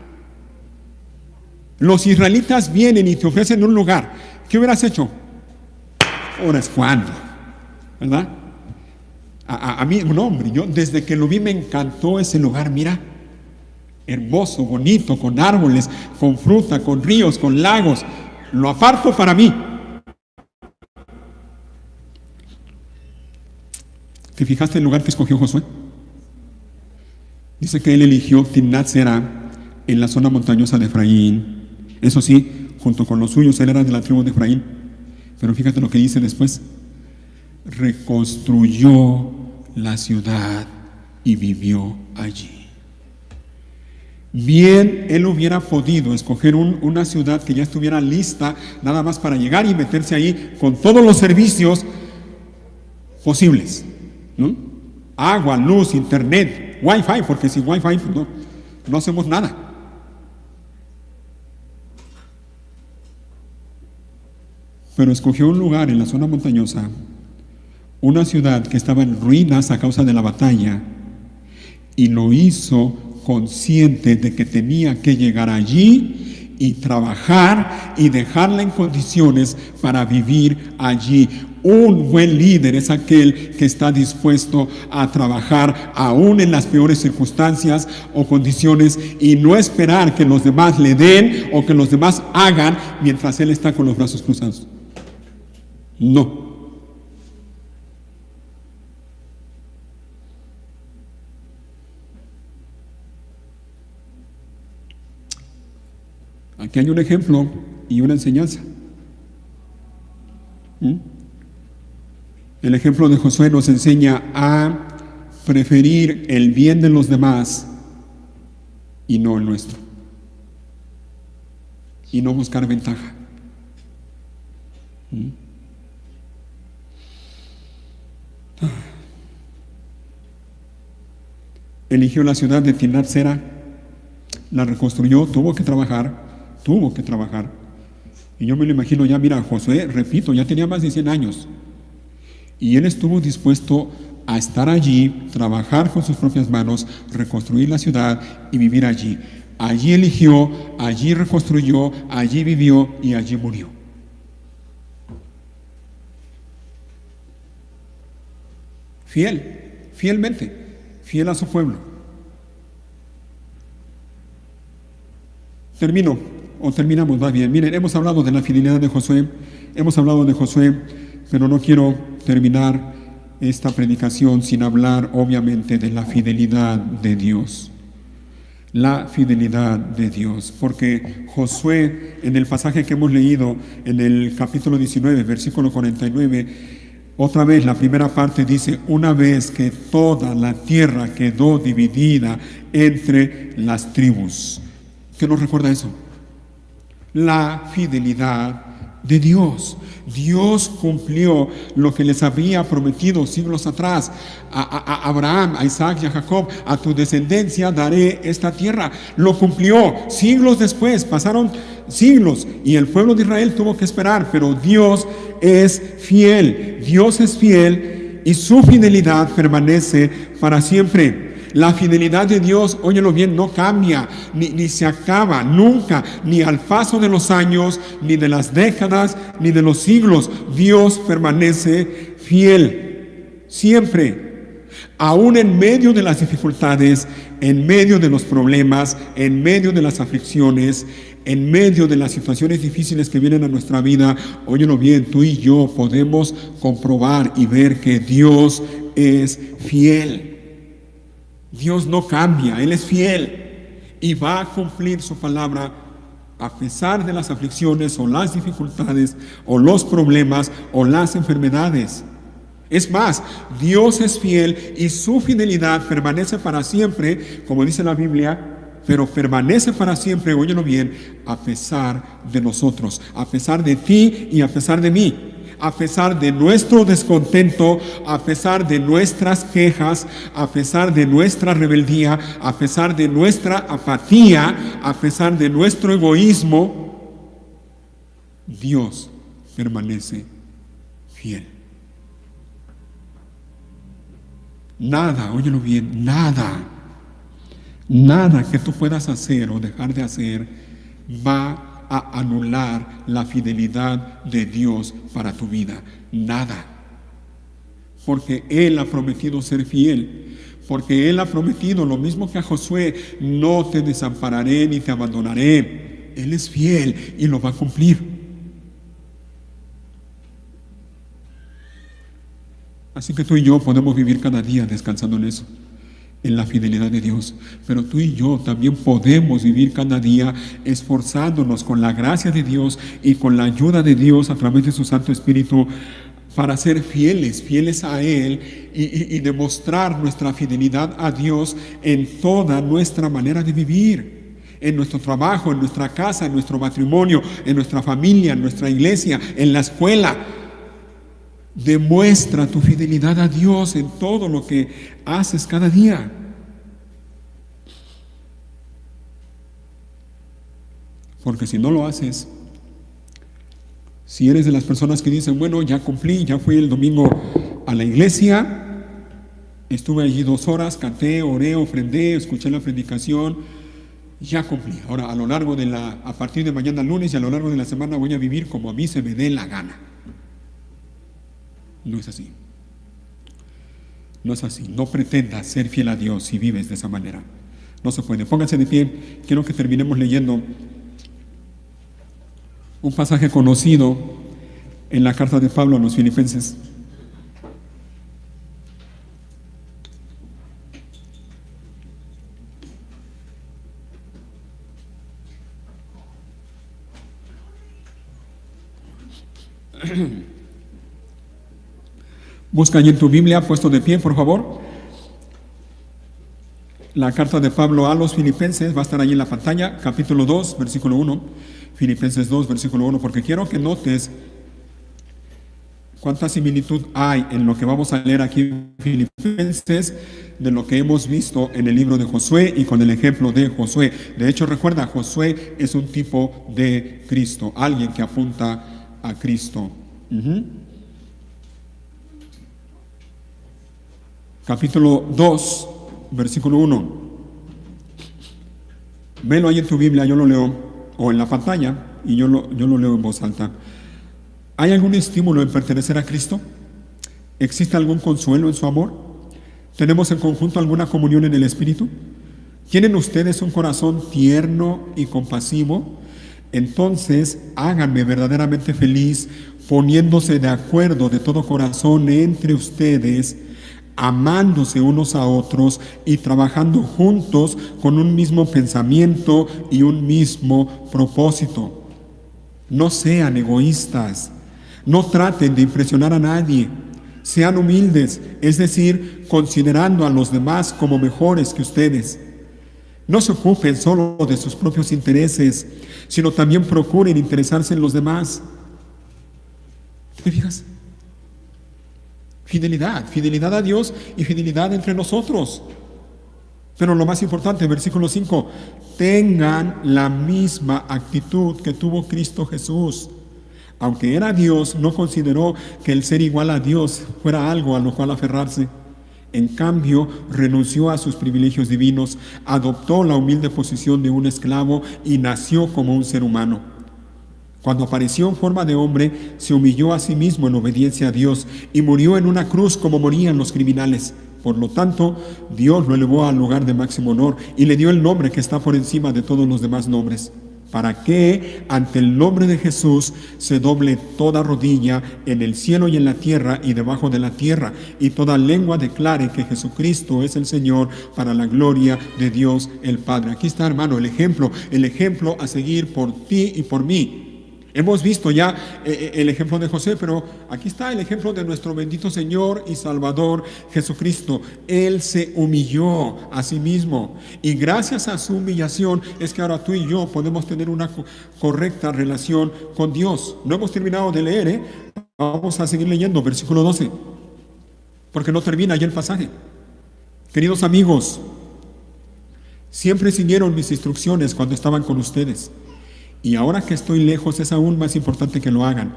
Los israelitas vienen y te ofrecen un lugar. ¿Qué hubieras hecho? Ahora es cuando, ¿verdad? A mí, un hombre, yo desde que lo vi me encantó ese lugar. Mira, hermoso, bonito, con árboles, con fruta, con ríos, con lagos. Lo aparto para mí. ¿Te fijaste el lugar que escogió Josué? Dice que él eligió Timnat Será en la zona montañosa de Efraín. Eso sí, junto con los suyos, él era de la tribu de Efraín. Pero fíjate lo que dice después. Reconstruyó la ciudad y vivió allí. Bien, él hubiera podido escoger una ciudad que ya estuviera lista, nada más para llegar y meterse ahí con todos los servicios posibles, ¿no? Agua, luz, internet, wifi, porque sin wifi no hacemos nada. Pero escogió un lugar en la zona montañosa, una ciudad que estaba en ruinas a causa de la batalla, y lo hizo consciente de que tenía que llegar allí y trabajar y dejarla en condiciones para vivir allí. Un buen líder es aquel que está dispuesto a trabajar aún en las peores circunstancias o condiciones y no esperar que los demás le den o que los demás hagan mientras él está con los brazos cruzados. No. Aquí hay un ejemplo y una enseñanza. El ejemplo de Josué nos enseña a preferir el bien de los demás y no el nuestro. Y no buscar ventaja. Eligió la ciudad de Timnat Sera, la reconstruyó, tuvo que trabajar. Y yo me lo imagino ya, mira, Josué, repito, ya tenía más de 100 años. Y él estuvo dispuesto a estar allí, trabajar con sus propias manos, reconstruir la ciudad y vivir allí. Allí eligió, allí reconstruyó, allí vivió y allí murió. Fielmente, fiel a su pueblo. Terminamos, va bien. Miren, hemos hablado de la fidelidad de Josué, pero no quiero terminar esta predicación sin hablar, obviamente, de la fidelidad de Dios. La fidelidad de Dios, porque Josué, en el pasaje que hemos leído, en el capítulo 19, versículo 49, otra vez la primera parte dice: una vez que toda la tierra quedó dividida entre las tribus. ¿Qué nos recuerda eso? La fidelidad de Dios. Dios cumplió lo que les había prometido siglos atrás a Abraham, a Isaac y a Jacob: a tu descendencia daré esta tierra. Lo cumplió. Siglos después, pasaron siglos y el pueblo de Israel tuvo que esperar, pero Dios es fiel. Dios es fiel y su fidelidad permanece para siempre. La fidelidad de Dios, óyelo bien, no cambia, ni se acaba, nunca, ni al paso de los años, ni de las décadas, ni de los siglos. Dios permanece fiel, siempre, aún en medio de las dificultades, en medio de los problemas, en medio de las aflicciones, en medio de las situaciones difíciles que vienen a nuestra vida. Óyelo bien, tú y yo podemos comprobar y ver que Dios es fiel. Dios no cambia, Él es fiel y va a cumplir su palabra a pesar de las aflicciones o las dificultades o los problemas o las enfermedades. Es más, Dios es fiel y su fidelidad permanece para siempre, como dice la Biblia, pero permanece para siempre, óyelo bien, a pesar de nosotros, a pesar de ti y a pesar de mí. A pesar de nuestro descontento, a pesar de nuestras quejas, a pesar de nuestra rebeldía, a pesar de nuestra apatía, a pesar de nuestro egoísmo, Dios permanece fiel. Nada, óyelo bien, nada que tú puedas hacer o dejar de hacer va a anular la fidelidad de Dios para tu vida. Nada. Porque Él ha prometido ser fiel. Porque Él ha prometido lo mismo que a Josué: no te desampararé ni te abandonaré. Él es fiel y lo va a cumplir. Así que tú y yo podemos vivir cada día descansando en eso, en la fidelidad de Dios. Pero tú y yo también podemos vivir cada día esforzándonos con la gracia de Dios y con la ayuda de Dios a través de su Santo Espíritu para ser fieles a Él y demostrar nuestra fidelidad a Dios en toda nuestra manera de vivir. En nuestro trabajo, en nuestra casa, en nuestro matrimonio, en nuestra familia, en nuestra iglesia, en la escuela. Demuestra tu fidelidad a Dios en todo lo que haces cada día. Porque si no lo haces, si eres de las personas que dicen: bueno, ya cumplí, ya fui el domingo a la iglesia, estuve allí 2 horas, canté, oré, ofrendé, escuché la predicación, Ya cumplí. Ahora, a partir de mañana lunes y a lo largo de la semana voy a vivir como a mí se me dé la gana. No es así. No es así. No pretendas ser fiel a Dios si vives de esa manera. No se puede. Pónganse de pie. Quiero que terminemos leyendo un pasaje conocido en la carta de Pablo a los Filipenses. Busca allí en tu Biblia, puesto de pie, por favor. La carta de Pablo a los Filipenses va a estar allí en la pantalla, capítulo 2, versículo 1. Filipenses 2, versículo 1, porque quiero que notes cuánta similitud hay en lo que vamos a leer aquí en Filipenses de lo que hemos visto en el libro de Josué y con el ejemplo de Josué. De hecho, recuerda, Josué es un tipo de Cristo, alguien que apunta a Cristo. Capítulo 2, versículo 1. Velo ahí en tu Biblia, yo lo leo, o en la pantalla, y yo lo leo en voz alta. ¿Hay algún estímulo en pertenecer a Cristo? ¿Existe algún consuelo en su amor? ¿Tenemos en conjunto alguna comunión en el Espíritu? ¿Tienen ustedes un corazón tierno y compasivo? Entonces háganme verdaderamente feliz poniéndose de acuerdo de todo corazón entre ustedes, amándose unos a otros y trabajando juntos con un mismo pensamiento y un mismo propósito. No sean egoístas, no traten de impresionar a nadie, sean humildes, es decir, considerando a los demás como mejores que ustedes. No se ocupen solo de sus propios intereses, sino también procuren interesarse en los demás. ¿Te fijas? Fidelidad a Dios y fidelidad entre nosotros. Pero lo más importante, versículo 5, tengan la misma actitud que tuvo Cristo Jesús. Aunque era Dios, no consideró que el ser igual a Dios fuera algo a lo cual aferrarse. En cambio, renunció a sus privilegios divinos, adoptó la humilde posición de un esclavo y nació como un ser humano. Cuando apareció en forma de hombre, se humilló a sí mismo en obediencia a Dios y murió en una cruz como morían los criminales. Por lo tanto, Dios lo elevó al lugar de máximo honor y le dio el nombre que está por encima de todos los demás nombres, para que ante el nombre de Jesús se doble toda rodilla en el cielo y en la tierra y debajo de la tierra, y toda lengua declare que Jesucristo es el Señor, para la gloria de Dios el Padre. Aquí está, hermano, el ejemplo a seguir por ti y por mí. Hemos visto ya el ejemplo de José, pero aquí está el ejemplo de nuestro bendito Señor y Salvador Jesucristo. Él se humilló a sí mismo y gracias a su humillación es que ahora tú y yo podemos tener una correcta relación con Dios. No hemos terminado de leer, Vamos a seguir leyendo, versículo 12, porque no termina ya el pasaje. Queridos amigos, siempre siguieron mis instrucciones cuando estaban con ustedes. Y ahora que estoy lejos es aún más importante que lo hagan.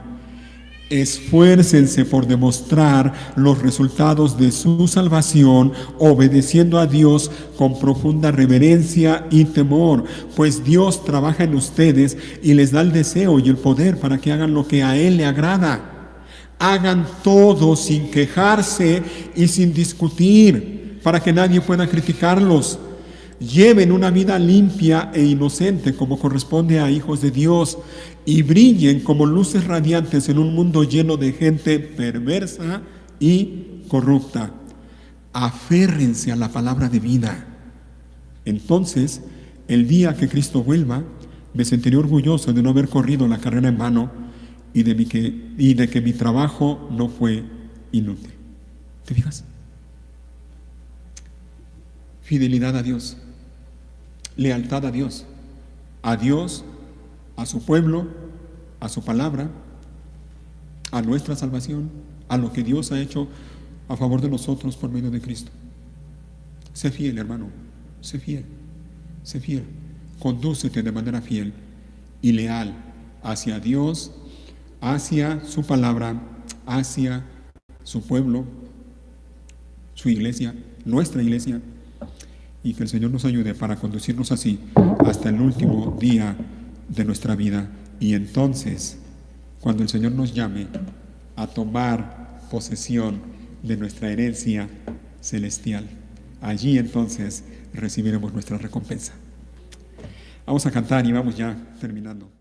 Esfuércense por demostrar los resultados de su salvación, obedeciendo a Dios con profunda reverencia y temor, pues Dios trabaja en ustedes y les da el deseo y el poder para que hagan lo que a Él le agrada. Hagan todo sin quejarse y sin discutir, para que nadie pueda criticarlos. Lleven una vida limpia e inocente como corresponde a hijos de Dios y brillen como luces radiantes en un mundo lleno de gente perversa y corrupta. Aférrense a la palabra de vida. Entonces, el día que Cristo vuelva, me sentiré orgulloso de no haber corrido la carrera en vano y de que mi trabajo no fue inútil. ¿Te fijas? Fidelidad a Dios. Lealtad a Dios, a su pueblo, a su palabra, a nuestra salvación, a lo que Dios ha hecho a favor de nosotros por medio de Cristo. Sé fiel, hermano, sé fiel, sé fiel. Condúcete de manera fiel y leal hacia Dios, hacia su palabra, hacia su pueblo, su iglesia, nuestra iglesia. Y que el Señor nos ayude para conducirnos así hasta el último día de nuestra vida. Y entonces, cuando el Señor nos llame a tomar posesión de nuestra herencia celestial, allí entonces recibiremos nuestra recompensa. Vamos a cantar y vamos ya terminando.